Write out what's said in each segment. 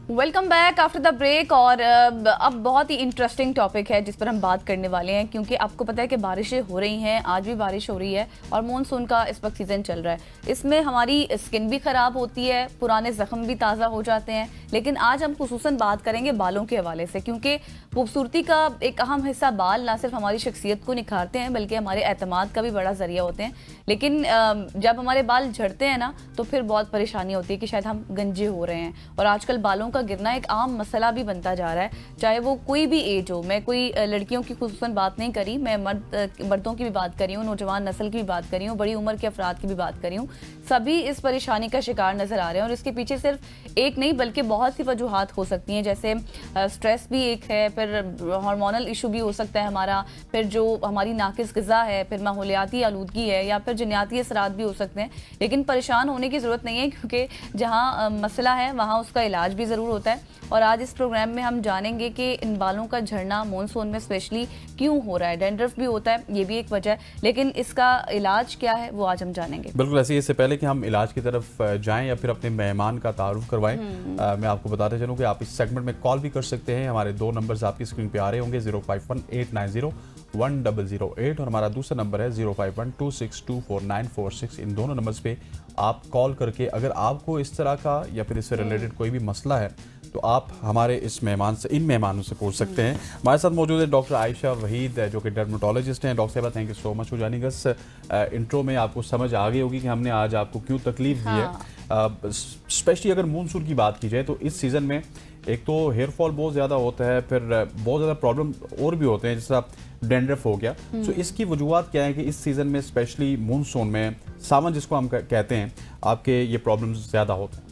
Welcome back after the break. और अब बहुत ही इंटरेस्टिंग टॉपिक है जिस पर हम बात करने वाले हैं, क्योंकि आपको पता है कि बारिशें हो रही हैं, आज भी बारिश हो रही है और मॉनसून का इस वक्त सीज़न चल रहा है। इसमें हमारी स्किन भी ख़राब होती है, पुराने ज़ख्म भी ताज़ा हो जाते हैं। लेकिन आज हम खुसूसन बात करेंगे बालों के हवाले से, क्योंकि खूबसूरती का एक अहम हिस्सा बाल ना सिर्फ हमारी शख्सियत को निखारते हैं बल्कि हमारे एतमाद का भी बड़ा ज़रिया होते हैं। लेकिन जब हमारे बाल झड़ते हैं ना तो फिर बहुत परेशानी होती है कि शायद हम गंजे हो रहे हैं। और आजकल बालों का गिरना एक आम मसला भी बनता जा रहा है, चाहे वो कोई भी एज हो। मैं कोई लड़कियों की खुसूसन बात नहीं करी, मैं मर्दों की भी बात करी हूँ, नौजवान नस्ल की भी बात करी हूँ, बड़ी उम्र के अफराद की भी बात करी हूँ। सभी इस परेशानी का शिकार नजर आ रहे हैं और इसके पीछे सिर्फ एक नहीं बल्कि बहुत सी वजूहात हो सकती हैं। जैसे स्ट्रेस भी एक है, फिर हार्मोनल इशू भी हो सकता है हमारा, फिर जो हमारी नाकिस ग़िज़ा है, फिर माहौलियाती आलूदगी है, या फिर जन्याती असरात भी हो सकते हैं। लेकिन परेशान होने की ज़रूरत नहीं है, क्योंकि जहाँ मसला है वहाँ उसका इलाज भी ज़रूर होता है। और आज इस प्रोग्राम में हम जानेंगे कि इन बालों का झड़ना मॉनसून में स्पेशली क्यों हो रहा है। डैंड्रफ भी होता है, ये भी एक वजह है, लेकिन इसका इलाज क्या है वो आज हम जानेंगे। बिल्कुल ऐसे ही। इससे पहले कि हम इलाज की तरफ जाएं या फिर अपने मेहमान का तारुफ करवाएं, मैं आपको बताते चलूं कि आप इस सेगमेंट में कॉल भी कर सकते हैं। हमारे दो नंबर्स आपकी स्क्रीन पे आ रहे होंगे, 0518901008 और हमारा दूसरा नंबर है 0512624946। इन दोनों नंबर्स पे आप कॉल करके अगर आपको इस तरह का या फिर इससे रिलेटेड कोई भी मसला है तो आप हमारे इन मेहमानों से पूछ सकते हैं। हमारे साथ मौजूद है डॉक्टर आयशा वहीद, जो कि डर्मेटोलॉजिस्ट हैं। डॉक्टर साहब, thank you so much for joining us. Intro में आपको समझ आ गई होगी कि हमने आज आपको क्यों तकलीफ दी है। स्पेशली अगर मानसून की बात की जाए तो इस सीज़न में एक तो हेयर फॉल बहुत ज़्यादा होता है, फिर बहुत ज़्यादा प्रॉब्लम और भी होते हैं, जैसा डैंड्रफ हो गया। तो इसकी वजूहत क्या है कि इस सीज़न में स्पेशली मानसून में, सावन जिसको हम कहते हैं, आपके ये प्रॉब्लम्स ज़्यादा होते हैं?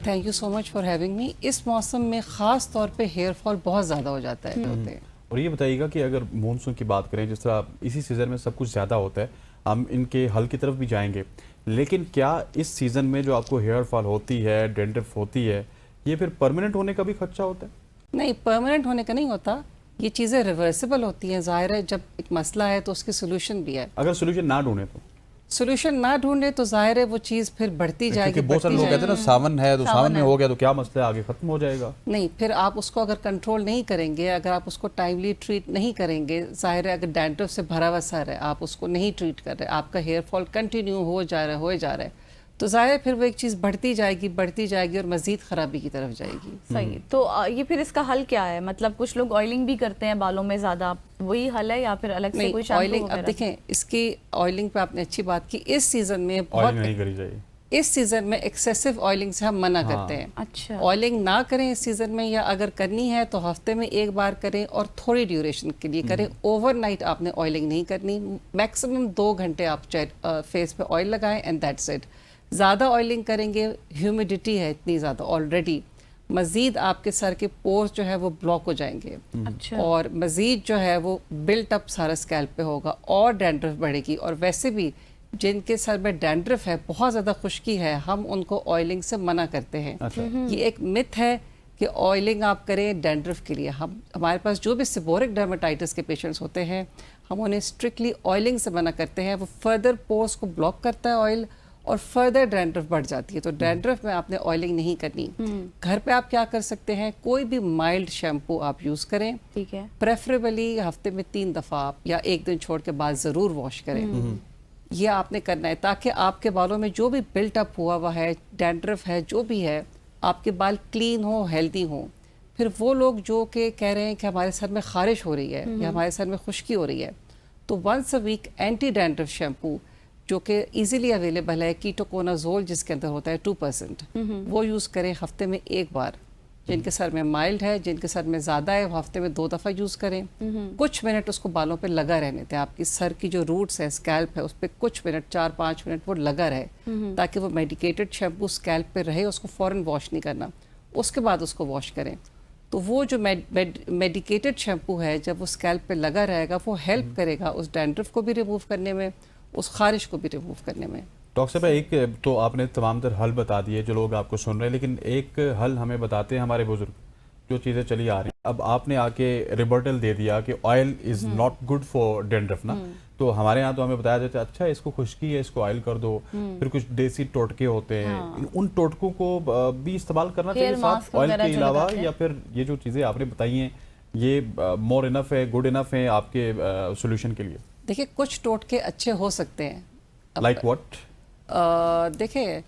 Thank you so much for having me. इस मौसम में ख़ास तौर पे हेयर फॉल बहुत ज़्यादा हो जाता है होते हैं। और ये बताइएगा कि अगर मानसून की बात करें, जिस तरह इसी सीज़न में सब कुछ ज़्यादा होता है, हम इनके हल की तरफ भी जाएंगे, लेकिन क्या इस सीज़न में जो आपको हेयर फॉल होती है, डैंड्रफ होती है, ये फिर परमानेंट होने का भी खर्चा होता है? नहीं, परमानेंट होने का नहीं होता, ये चीज़ें रिवर्सिबल होती हैं। ज़ाहिर है जब एक मसला है तो उसकी सोल्यूशन भी है। अगर सोल्यूशन ना ढूंढे तो? सोल्यूशन ना ढूंढे तो जाहिर है वो चीज़ फिर बढ़ती जाएगी। क्योंकि बहुत सारे लोग कहते हैं ना, सावन है तो सावन में हो गया तो क्या मसला है, आगे खत्म हो जाएगा। नहीं, फिर आप उसको अगर कंट्रोल नहीं करेंगे, अगर आप उसको टाइमली ट्रीट नहीं करेंगे, जाहिर है अगर डैंड्रफ से भरा हुआ सर है, आप उसको नहीं ट्रीट कर रहे, आपका हेयर फॉल कंटिन्यू हो जा रहा है, तो ज़ाहिर फिर वो एक चीज़ बढ़ती जाएगी और मज़ीद ख़राबी की तरफ जाएगी। सही। तो ये फिर इसका हल क्या है? मतलब कुछ लोग ऑयलिंग भी करते हैं बालों में ज़्यादा, वही हल है या फिर अलग से कोई शैम्पू ऑयलिंग? वगैरह? अब देखें, इसकी ऑयलिंग पे आपने अच्छी बात की। इस सीज़न में ऑयलिंग नहीं करी चाहिए। इस सीज़न में एक्सेसिव ऑयलिंग से हम मना करते हैं। अच्छा। ऑयलिंग ना करें इस सीज़न में, या अगर करनी है तो हफ्ते में एक बार करें और थोड़ी ड्यूरेशन के लिए करें। ओवरनाइट आपने ऑयलिंग नहीं करनी। मैक्सिमम 2 घंटे आप फेस पे ऑयल लगाएं एंड दैट्स इट। ज़्यादा ऑयलिंग करेंगे, ह्यूमिडिटी है इतनी ज़्यादा ऑलरेडी, मज़ीद आपके सर के पोर्स जो है वो ब्लॉक हो जाएंगे। अच्छा। और मज़ीद जो है वो बिल्ट अप सारा स्कैल्प पे होगा और डैंड्रफ बढ़ेगी। और वैसे भी जिनके सर में डैंड्रफ है, बहुत ज़्यादा खुश्की है, हम उनको ऑयलिंग से मना करते हैं। अच्छा। ये एक मिथ है कि ऑयलिंग आप करें डैंड्रफ के लिए। हमारे पास जो भी सेबोरिक डर्मेटाइटिस के पेशेंट्स होते हैं, हम उन्हें स्ट्रिक्टली ऑयलिंग से मना करते हैं। वो फर्दर पोर्स को ब्लॉक करता है ऑयल, और फर्दर डैंड्रफ बढ़ जाती है। तो डैंड्रफ में आपने ऑयलिंग नहीं करनी। घर पे आप क्या कर सकते हैं, कोई भी माइल्ड शैम्पू आप यूज़ करें। ठीक है। प्रेफरेबली हफ्ते में 3 दफ़ा आप, या एक दिन छोड़ के बाद ज़रूर वॉश करें। ये आपने करना है ताकि आपके बालों में जो भी बिल्ट अप हुआ है, डैंड्रफ है, जो भी है, आपके बाल क्लीन हो, हेल्दी हो। फिर वो लोग जो कि कह रहे हैं कि हमारे सर में खारिश हो रही है या हमारे सर में खुश्की हो रही है, तो once a week anti dandruff shampoo जो कि इजीली अवेलेबल है, कीटोकोनाजोल जिसके अंदर होता है 2%, वो यूज़ करें हफ्ते में एक बार। जिनके सर में माइल्ड है, जिनके सर में ज़्यादा है, वो हफ्ते में 2 दफ़ा यूज़ करें। कुछ मिनट उसको बालों पे लगा रहने दें। आपकी सर की जो रूट्स है, स्कैल्प है, उस पर कुछ मिनट, 4-5 मिनट वो लगा रहे, ताकि वो मेडिकेटेड शैम्पू स्कैल्प पे रहे। उसको फ़ौरन वॉश नहीं करना, उसके बाद उसको वॉश करें। तो वो जो मेडिकेटेड शैम्पू है, जब वो स्कैल्प पे लगा रहेगा, वो हेल्प करेगा उस डैंड्रफ को भी रिमूव करने में, उस खारिश को भी रिमूव करने में। डॉक्टर साहब, एक तो आपने तमाम तर हल बता दिए जो लोग आपको सुन रहे हैं, लेकिन एक हल हमें बताते हैं हमारे बुजुर्ग, जो चीज़ें चली आ रही हैं। अब आपने आके रिबर्टल दे दिया कि oil is not good for dandruff ना, तो हमारे यहाँ तो हमें बताया जाता है अच्छा इसको खुश्की है, इसको ऑयल कर दो। फिर कुछ देसी टोटके होते हैं, उन टोटकों को भी इस्तेमाल करना चाहिए Hair साथ mask ऑयल वगैरह के जो अलावा, लगाते हैं। या फिर ये जो चीज़ें आपने बताई हैं ये मोर इनफ है, गुड इनफ है आपके सोल्यूशन के लिए? देखिए कुछ टोटके अच्छे हो सकते हैं। Like what? देखिए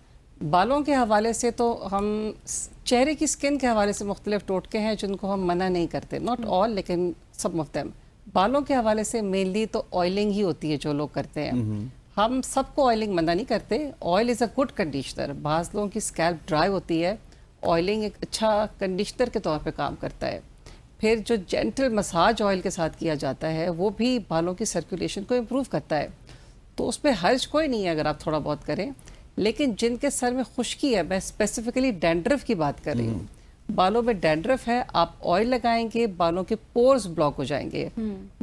बालों के हवाले से तो हम चेहरे की स्किन के हवाले से मुख्तलिफ टोटके हैं जिनको हम मना नहीं करते, नॉट ऑल लेकिन सम ऑफ देम। बालों के हवाले से मेनली तो ऑयलिंग ही होती है जो लोग करते हैं। हम सबको ऑयलिंग मना नहीं करते। Oil is a good conditioner. बाज़ लोगों की स्कैल्प ड्राई होती है, ऑयलिंग एक अच्छा कंडीशनर के तौर पे काम करता है। फिर जो जेंटल मसाज ऑयल के साथ किया जाता है वो भी बालों की सर्कुलेशन को इम्प्रूव करता है, तो उस पर हर्ज कोई नहीं है अगर आप थोड़ा बहुत करें। लेकिन जिनके सर में खुश्की है, मैं स्पेसिफिकली डैंड्रफ की बात कर रही हूँ, बालों में डैंड्रफ है, आप ऑयल लगाएंगे बालों के पोर्स ब्लॉक हो जाएंगे,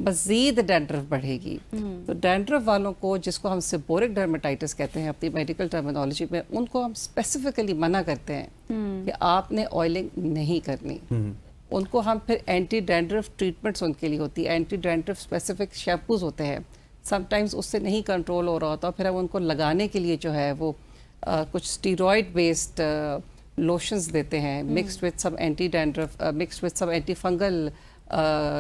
मजीद डैंड्रफ बढ़ेगी। तो डैंड्रफ वालों को, जिसको हम सेबोरिक डर्मेटाइटिस कहते हैं अपनी मेडिकल टर्मिनोलॉजी में, उनको हम स्पेसिफिकली मना करते हैं कि आपने ऑयलिंग नहीं करनी। उनको हम फिर एंटी डैंड्रफ ट्रीटमेंट्स उनके लिए होती है, एंटी डैंड्रफ स्पेसिफिक शैम्पूज होते हैं। समटाइम्स उससे नहीं कंट्रोल हो रहा होता, फिर हम उनको लगाने के लिए जो है वो कुछ स्टीरॉयड बेस्ड लोशंस देते हैं mixed with some anti dandruff, mixed with some anti fungal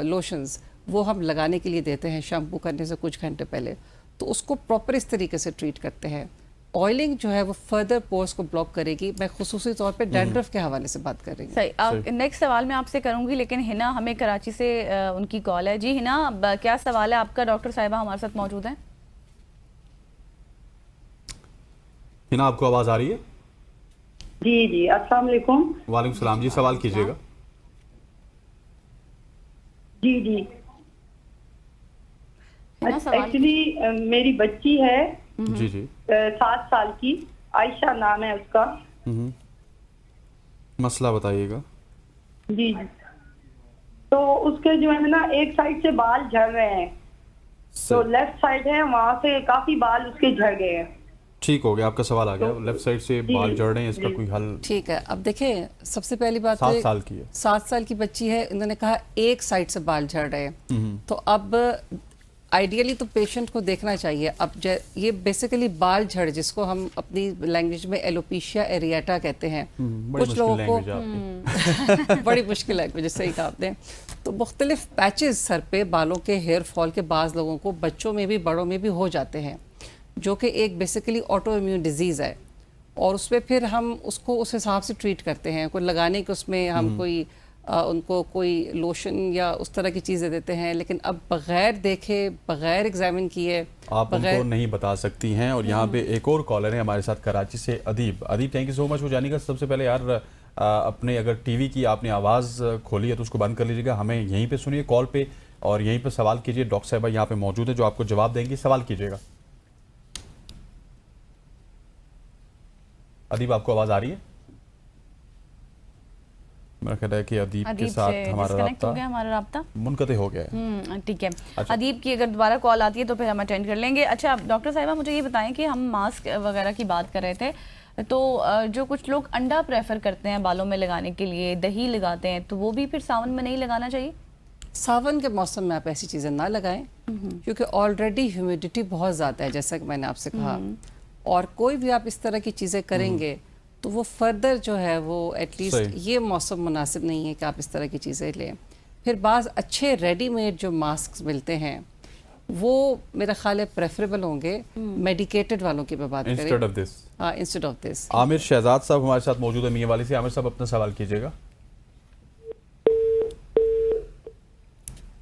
lotions, वो हम लगाने के लिए देते हैं शैम्पू करने से कुछ घंटे पहले। तो उसको प्रॉपर इस तरीके से ट्रीट करते हैं। ऑयलिंग जो है वो फर्दर पोर्स को ब्लॉक करेगी। मैं खुसूसी तौर पे डैंड्रफ के हवाले से बात कर रही हूँ। सही। नेक्स्ट सवाल मैं आपसे करूंगी, लेकिन हिना हमें कराची से उनकी कॉल है। जी हिना, क्या सवाल है आपका? डॉक्टर साहिबा हमारे साथ मौजूद हैं। हिना, आपको आवाज आ रही है? जी जी, अस्सलाम वालेकुम। वालेकुम सलाम जी, सवाल कीजिएगा। जी जी, हिना, सवाल एक्चुअली मेरी बच्ची है जी जी। 7 साल की, आयशा नाम है उसका। मसला बताइएगा। जी जी, तो उसके जो है ना एक साइड से बाल झड़ रहे हैं, तो लेफ्ट साइड है वहाँ से काफी बाल उसके झड़ गए हैं। ठीक हो गया, आपका सवाल आ गया। लेफ्ट साइड से बाल झड़ रहे हैं, इसका कोई हल? ठीक है, अब देखें सबसे पहली बात 7 साल की है। 7 साल की बच्ची है, इन्होंने कहा एक साइड से बाल झड़ रहे हैं। तो अब आइडियली तो पेशेंट को देखना चाहिए। अब ये बेसिकली बाल झड़, जिसको हम अपनी लैंग्वेज में एलोपेशिया एरियाटा कहते हैं, कुछ लोगों को बड़ी मुश्किल लैंग्वेज, सही कहा आपने। तो मुख्तलिफ पैचेस सर पे बालों के हेयर फॉल के बाज़ लोगों को बच्चों में भी बड़ों में भी हो जाते हैं, जो कि एक बेसिकली ऑटो इम्यून डिजीज़ है। और उसमें फिर हम उसको उस हिसाब से ट्रीट करते हैं। कोई लगाने के उसमें हम कोई उनको कोई लोशन या उस तरह की चीज़ें देते हैं, लेकिन अब बगैर देखे, बगैर एग्जामिन किए आप उनको नहीं बता सकती हैं। और यहाँ पे एक और कॉलर है हमारे साथ कराची से, अदीब। अदीब, थैंक यू सो मच। वो जानेगा सबसे पहले यार अपने अगर टीवी की आपने आवाज़ खोली है तो उसको बंद कर लीजिएगा, हमें यहीं पे सुनिए कॉल पे और यहीं पे सवाल कीजिए। डॉक्टर साहिबा यहाँ पे मौजूद है जो आपको जवाब देंगी। सवाल कीजिएगा। अदीब, आपको आवाज़ आ रही है? मेरा ख्याल है कि अदीब के साथ हमारा राब्ता मुनक़ते हो गया है। ठीक है। अच्छा। अदीब की अगर दोबारा कॉल आती है तो फिर हम अटेंड कर लेंगे। अच्छा डॉक्टर साहिबा, मुझे ये बताएं कि हम मास्क वगैरह की बात कर रहे थे, तो जो कुछ लोग अंडा प्रेफर करते हैं बालों में लगाने के लिए, दही लगाते हैं, तो वो भी फिर सावन में नहीं लगाना चाहिए? सावन के मौसम में आप ऐसी चीज़ें ना लगाएं, क्योंकि ऑलरेडी ह्यूमिडिटी बहुत ज़्यादा है, जैसा कि मैंने आपसे कहा। और कोई भी आप इस तरह की चीज़ें करेंगे तो वो फर्दर जो है वो एटलीस्ट ये मौसम मुनासिब नहीं है कि आप इस तरह की चीज़ें लें। फिर बाज़ अच्छे रेडीमेड जो मास्क मिलते हैं वो मेरा ख्याल है प्रेफरेबल होंगे मेडिकेटेड वालों की बात करें, इंस्टेड ऑफ दिस। हाँ, instead of this. Aamir Shahzad Sahab हमारे साथ मौजूद है मियां वाली से। आमिर साहब, अपना सवाल कीजिएगा।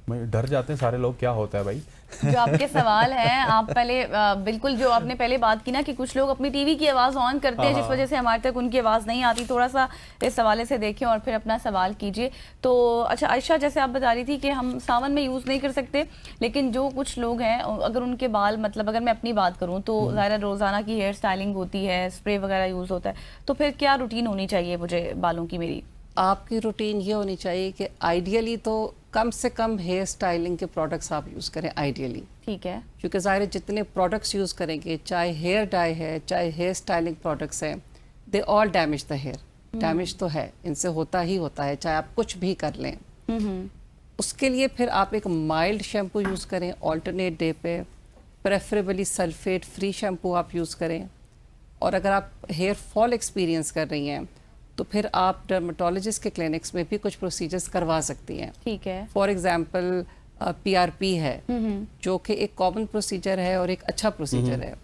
डर जाते हैं सारे लोग, क्या होता है भाई? जो आपके सवाल हैं, आप पहले बिल्कुल जो आपने पहले बात की ना कि कुछ लोग अपनी टीवी की आवाज़ ऑन करते हैं जिस वजह से हमारे तक उनकी आवाज़ नहीं आती, थोड़ा सा इस हवाले से देखें और फिर अपना सवाल कीजिए। तो अच्छा आयशा, जैसे आप बता रही थी कि हम सावन में यूज़ नहीं कर सकते, लेकिन जो कुछ लोग हैं अगर उनके बाल, मतलब अगर मैं अपनी बात करूँ तो ज़ाहिर रोज़ाना की हेयर स्टाइलिंग होती है, स्प्रे वगैरह यूज़ होता है, तो फिर क्या रूटीन होनी चाहिए मुझे बालों की? मेरी आपकी रूटीन ये होनी चाहिए कि आइडियली तो कम से कम हेयर स्टाइलिंग के प्रोडक्ट्स आप यूज़ करें आइडियली। ठीक है, क्योंकि ज़ाहिर है जितने प्रोडक्ट्स यूज़ करेंगे, चाहे हेयर डाई है, चाहे हेयर स्टाइलिंग प्रोडक्ट्स हैं, they all damage the hair. Damage तो है, इनसे होता ही होता है, चाहे आप कुछ भी कर लें। उसके लिए फिर आप एक माइल्ड शैम्पू यूज़ करें ऑल्टरनेट डे पे, प्रेफरेबली सल्फेट फ्री शैम्पू आप यूज़ करें। और अगर आप हेयर फॉल एक्सपीरियंस कर रही हैं तो फिर आप डर्मेटोलॉजिस्ट के क्लिनिक्स में भी कुछ प्रोसीजर्स करवा सकती हैं। ठीक है। फॉर एग्जांपल PRP है जो कि एक कॉमन प्रोसीजर है और एक अच्छा प्रोसीजर है।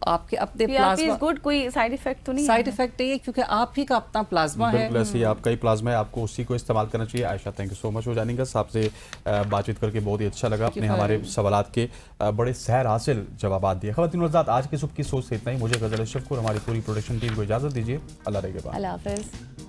आपके अपने PRP प्लाज्मा इज गुड, कोई साइड इफेक्ट तो नहीं साइड है? इफेक्ट नहीं है क्योंकि आप ही का अपना प्लाज्मा है। बिल्कुल ऐसे ही आपका ही प्लाज्मा है, आपको उसी को इस्तेमाल करना चाहिए। Ayesha, thank you so much for joining us. आपसे बातचीत करके बहुत ही अच्छा लगा। अपने हमारे सवालात के बड़े सैर हासिल जवाब दिए। ख़वातीन और हज़रात, आज की सुबह की सोच से इतना ही। मुझे गज़ल अशरफ को और हमारी पूरी प्रोडक्शन टीम को इजाज़त दीजिए। अल्लाह रखेगा। अल्लाह हाफ़िज़।